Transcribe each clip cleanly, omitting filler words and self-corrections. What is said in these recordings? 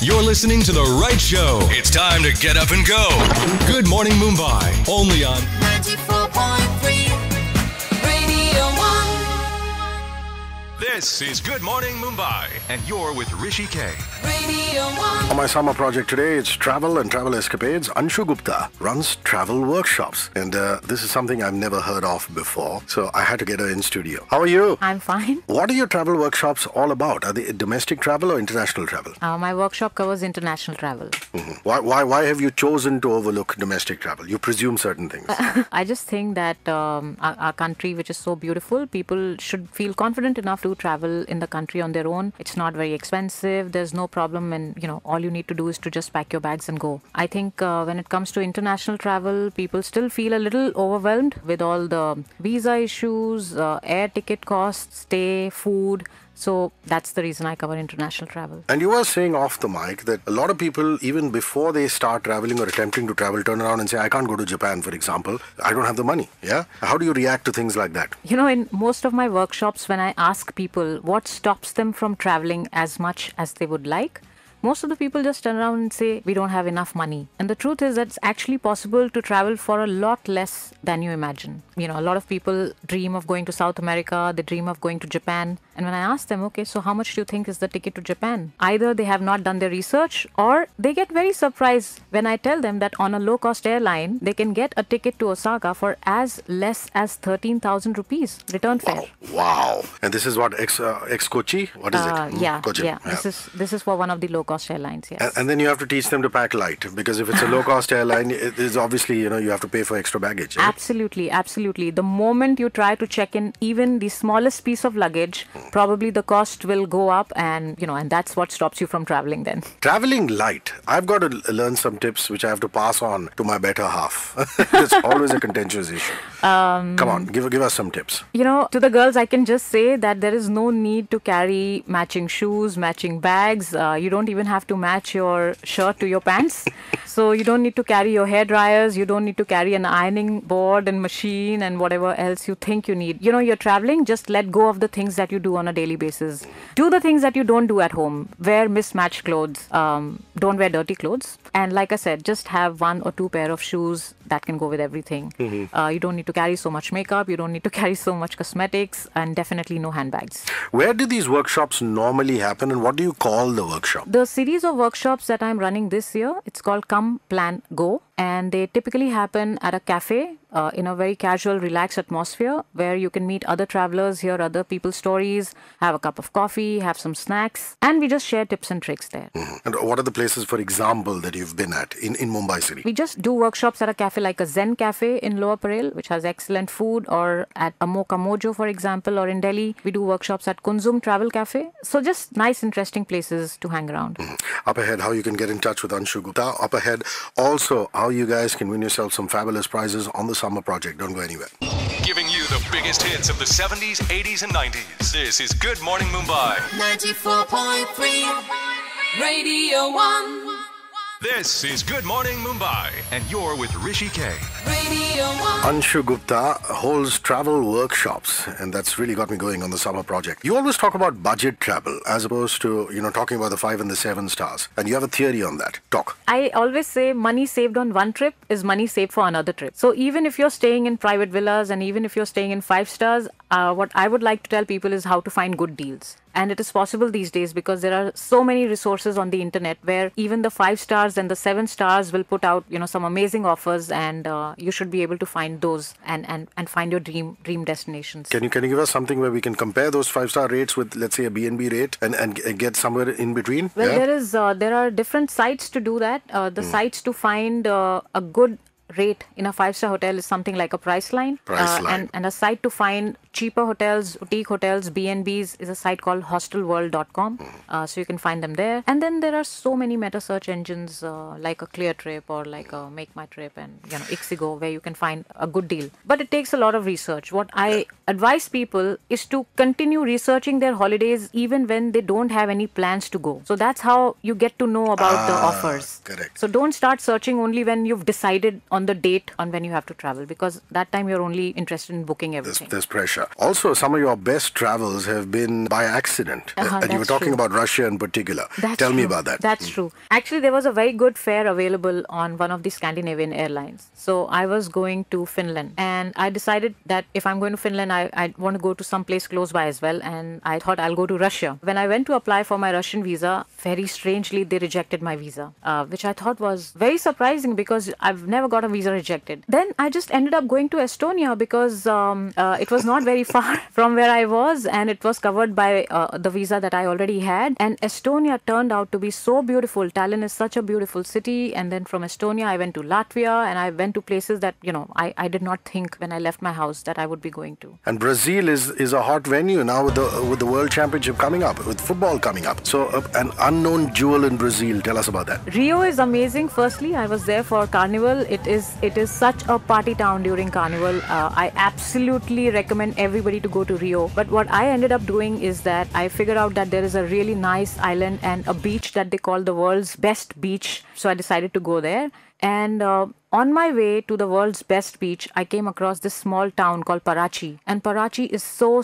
You're listening to the right show. It's time to get up and go. Good Morning Mumbai. Only on 94.3 Radio 1. This is Good Morning Mumbai, and you're with Rishi K. Radio 1. On my summer project today, it's travel and travel escapades. Ansoo Gupta runs travel workshops. And this is something I've never heard of before. So I had to get her in studio. How are you? I'm fine. What are your travel workshops all about? Are they domestic travel or international travel? My workshop covers international travel. Why have you chosen to overlook domestic travel? You presume certain things. I just think that our country, which is so beautiful, people should feel confident enough to travel in the country on their own. It's not very expensive. There's no problem, and all you need to do is to just pack your bags and go. I think when it comes to international travel, people still feel a little overwhelmed with all the visa issues, air ticket costs, stay, food. So that's the reason I cover international travel. And you were saying off the mic that a lot of people, even before they start traveling or attempting to travel, turn around and say, I can't go to Japan, for example. I don't have the money. Yeah. How do you react to things like that? In most of my workshops, when I ask people what stops them from traveling as much as they would like, most of the people just turn around and say, we don't have enough money. And the truth is that it's actually possible to travel for a lot less than you imagine. A lot of people dream of going to South America, they dream of going to Japan. And when I ask them, okay, so how much do you think is the ticket to Japan? Either they have not done their research or they get very surprised when I tell them that on a low-cost airline, they can get a ticket to Osaka for as less as 13,000 rupees return fare. Wow. And this is what, ex-Kochi? What is it? Yeah, Kochi. yeah. This is for one of the low-cost airlines, yes. And then you have to teach them to pack light, because if it's a low-cost airline, it is obviously, you have to pay for extra baggage. Right? Absolutely. The moment you try to check in even the smallest piece of luggage, probably the cost will go up, and and that's what stops you from traveling then. Traveling light. I've got to learn some tips which I have to pass on to my better half. It's always a contentious issue. Come on, give us some tips. To the girls, I can just say that there is no need to carry matching shoes, matching bags. You don't even have to match your shirt to your pants. So you don't need to carry your hair dryers. You don't need to carry an ironing board and machine and whatever else you think you need. You're traveling, just let go of the things that you do on a daily basis. Do the things that you don't do at home. Wear mismatched clothes. Don't wear dirty clothes. And like I said, just have 1 or 2 pair of shoes that can go with everything. You don't need to carry so much makeup. You don't need to carry so much cosmetics, and definitely no handbags. Where do these workshops normally happen, and what do you call the workshop? The series of workshops that I'm running this year, it's called Come, Plan, Go. And they typically happen at a cafe in a very casual, relaxed atmosphere where you can meet other travelers, hear other people's stories, have a cup of coffee, have some snacks, and we just share tips and tricks there. And what are the places, for example, that you've been at in Mumbai City? We just do workshops at a cafe like a Zen Cafe in Lower Parel, which has excellent food, or at a Mocha Mojo, for example, or in Delhi. We do workshops at Kunzum Travel Cafe. So just nice, interesting places to hang around. Up ahead, how you can get in touch with Ansoo Gupta. Up ahead, also, how you guys can win yourself some fabulous prizes on the summer project. Don't go anywhere. Giving you the biggest hits of the 70s, 80s, and 90s. This is Good Morning Mumbai. 94.3 Radio 1. This is Good Morning Mumbai, and you're with Rishi K. Radio 1. Ansoo Gupta holds travel workshops, and that's really got me going on the summer project. You always talk about budget travel as opposed to, talking about the 5 and the 7 stars. And you have a theory on that. Talk. I always say money saved on one trip is money saved for another trip. So even if you're staying in private villas and even if you're staying in 5 stars, what I would like to tell people is how to find good deals. And it is possible these days because there are so many resources on the internet where even the 5 stars and the 7 stars will put out, some amazing offers, and you should be able to find those and find your dream destinations. Can you give us something where we can compare those 5-star rates with, let's say, a B&B rate and get somewhere in between? Well, there are different sites to do that. The sites to find a good rate in a 5-star hotel is something like a Priceline. And a site to find cheaper hotels, boutique hotels, B&Bs is a site called hostelworld.com. So you can find them there. And then there are so many meta search engines like a ClearTrip or like a Make My Trip and Ixigo, where you can find a good deal. But it takes a lot of research. What I advise people is to continue researching their holidays even when they don't have any plans to go. So that's how you get to know about the offers. Correct. So don't start searching only when you've decided on on the date on when you have to travel, because that time you're only interested in booking everything. There's pressure. Also, some of your best travels have been by accident. And you were talking true. about Russia in particular. That's Tell me true. about that. That's true. Actually, there was a very good fare available on one of the Scandinavian airlines. So I was going to Finland, and I decided that if I'm going to Finland, I want to go to some place close by as well. And I thought I'll go to Russia. When I went to apply for my Russian visa, very strangely, they rejected my visa, which I thought was very surprising because I've never got a visa rejected. Then I just ended up going to Estonia because it was not very far from where I was, and it was covered by the visa that I already had. And Estonia turned out to be so beautiful. Tallinn is such a beautiful city. And then from Estonia, I went to Latvia, and I went to places that, I did not think when I left my house that I would be going to. And Brazil is a hot venue now with the World Championship coming up, with football coming up. So an unknown jewel in Brazil. Tell us about that. Rio is amazing. Firstly, I was there for Carnival. It is such a party town during Carnival. I absolutely recommend everybody to go to Rio. But what I ended up doing is that I figured out that there is a really nice island and a beach that they call the world's best beach. So I decided to go there. And on my way to the world's best beach, I came across this small town called Parachi. And Parachi is so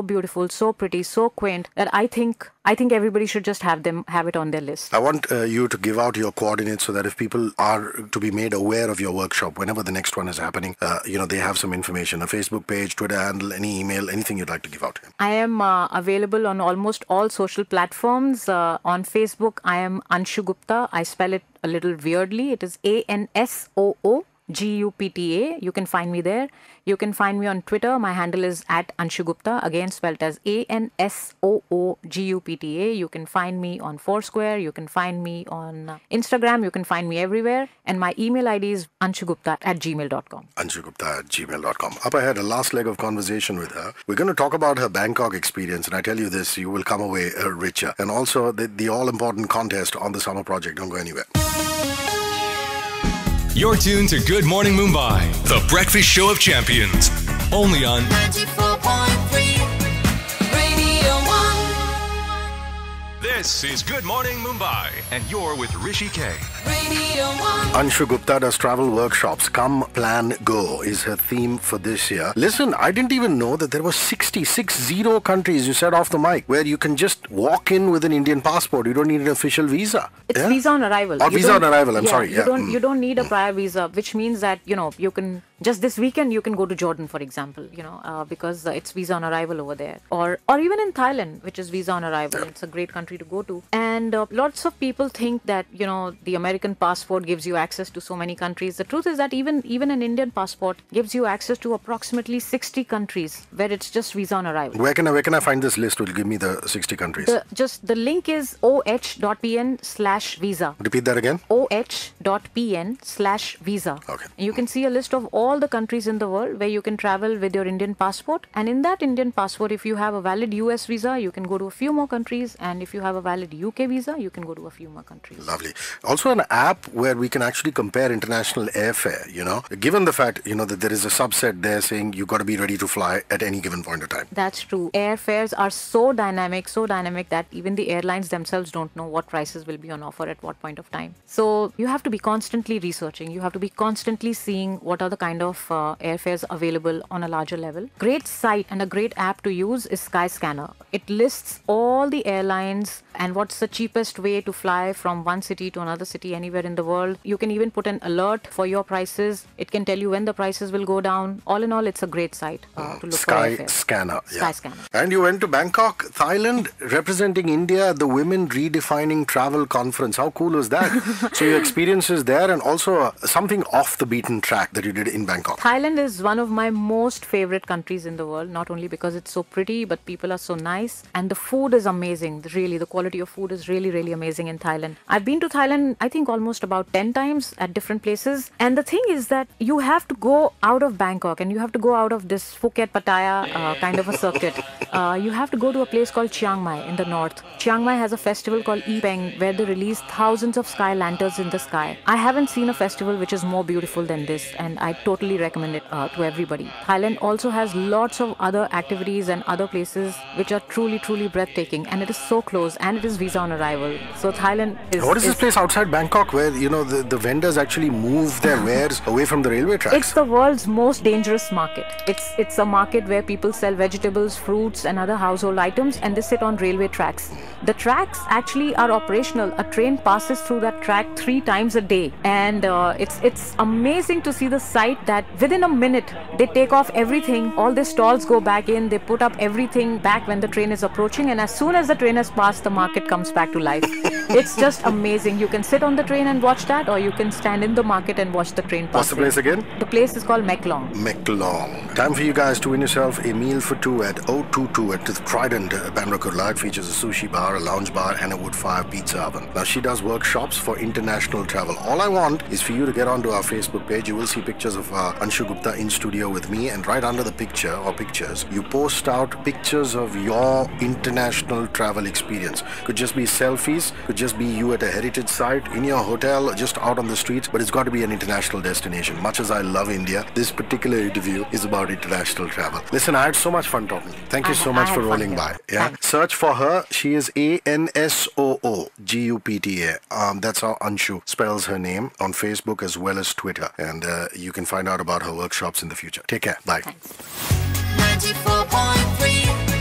beautiful, so pretty, so quaint that I think everybody should just have it on their list. I want you to give out your coordinates so that if people are to be made aware of your workshop, whenever the next one is happening, they have some information, a Facebook page, Twitter handle, any email, anything you'd like to give out. I am available on almost all social platforms. On Facebook, I am Ansoo Gupta. I spell it a little weirdly. It is ANSOOGUPTA. You can find me there. You can find me on Twitter. My handle is @AnshuGupta, again spelled as ANSOOGUPTA. You can find me on Foursquare. You can find me on Instagram. You can find me everywhere. And my email ID is anshugupta@gmail.com. anshugupta@gmail.com. Up ahead, a last leg of conversation with her. We're going to talk about her Bangkok experience. And I tell you this, you will come away richer. And also the all-important contest on the summer project. Don't go anywhere. You're tuned to Good Morning Mumbai, the breakfast show of champions. Only on 94.3 Radio One. This is Good Morning Mumbai, and you're with Rishi K. Radio One. Ansoo Gupta does travel workshops. Come, plan, go is her theme for this year. Listen, I didn't even know that there were 60 countries, you said off the mic, where you can just walk in with an Indian passport. You don't need an official visa. It's visa on arrival. Or visa on arrival, I'm sorry. You don't need a prior visa, which means that, you can, just this weekend, you can go to Jordan, for example, because it's visa on arrival over there. Or even in Thailand, which is visa on arrival. It's a great country to go to. And lots of people think that, the American passport gives you access to so many countries. The truth is that even an Indian passport gives you access to approximately 60 countries where it's just visa on arrival. Where can I find this list? Will give me the 60 countries. The link is oh.pn/visa. Repeat that again. oh.pn/visa. Okay. You can see a list of all the countries in the world where you can travel with your Indian passport. And in that Indian passport, if you have a valid US visa, you can go to a few more countries. And if you have a valid UK visa, you can go to a few more countries. Lovely. Also an app where we can actually compare international airfare, given the fact, that there is a subset there saying you've got to be ready to fly at any given point of time. That's true. Airfares are so dynamic that even the airlines themselves don't know what prices will be on offer at what point of time. So you have to be constantly researching. You have to be constantly seeing what are the kind of airfares available on a larger level. Great site and a great app to use is Skyscanner. It lists all the airlines and what's the cheapest way to fly from one city to another city anywhere in the world. You can even put an alert for your prices. It can tell you when the prices will go down. All in all, it's a great site to look for airfares. Skyscanner. Skyscanner. And you went to Bangkok, Thailand, representing India at the Women Redefining Travel Conference. How cool was that? So your experiences there, and also something off the beaten track that you did in Bangkok. Thailand is one of my most favorite countries in the world, not only because it's so pretty, but people are so nice. And the food is amazing. Really, the quality of food is really, really amazing in Thailand. I've been to Thailand, I think almost about 10 times at different places. And the thing is that you have to go out of Bangkok and you have to go out of this Phuket, Pattaya kind of a circuit. You have to go to a place called Chiang Mai in the north. Chiang Mai has a festival called Peng where they release thousands of sky lanterns in the sky. I haven't seen a festival which is more beautiful than this, and I totally recommend it to everybody. Thailand also has lots of other activities and other places which are truly, truly breathtaking, and it is so close close, and it is visa on arrival. So Thailand is... What is this place outside Bangkok where, the vendors actually move their wares away from the railway tracks? It's the world's most dangerous market. It's a market where people sell vegetables, fruits and other household items, and they sit on railway tracks. The tracks actually are operational. A train passes through that track 3 times a day, and it's amazing to see the sight that within a minute they take off everything, all their stalls go back in, they put up everything back when the train is approaching, and as soon as the train has passed, the market comes back to life. It's just amazing. You can sit on the train and watch that, or you can stand in the market and watch the train pass. What's the place again? The place is called Meklong. Meklong. Time for you guys to win yourself a meal for 2 at 022 at the Trident Bandra Kurla. It features a sushi bar, a lounge bar and a wood-fire pizza oven. Now, she does workshops for international travel. All I want is for you to get onto our Facebook page. You will see pictures of Ansoo Gupta in studio with me, and right under the picture or pictures, you post out pictures of your international travel experience. Could just be selfies, could just be you at a heritage site, in your hotel, just out on the streets, but it's got to be an international destination. Much as I love India, this particular interview is about international travel. Listen, I had so much fun talking. Thank you so much for rolling by. Yeah, search for her. She is Ansoo Gupta. That's how Ansoo spells her name on Facebook as well as Twitter, and you can find out about her workshops in the future. Take care. Bye. Thanks. 94.3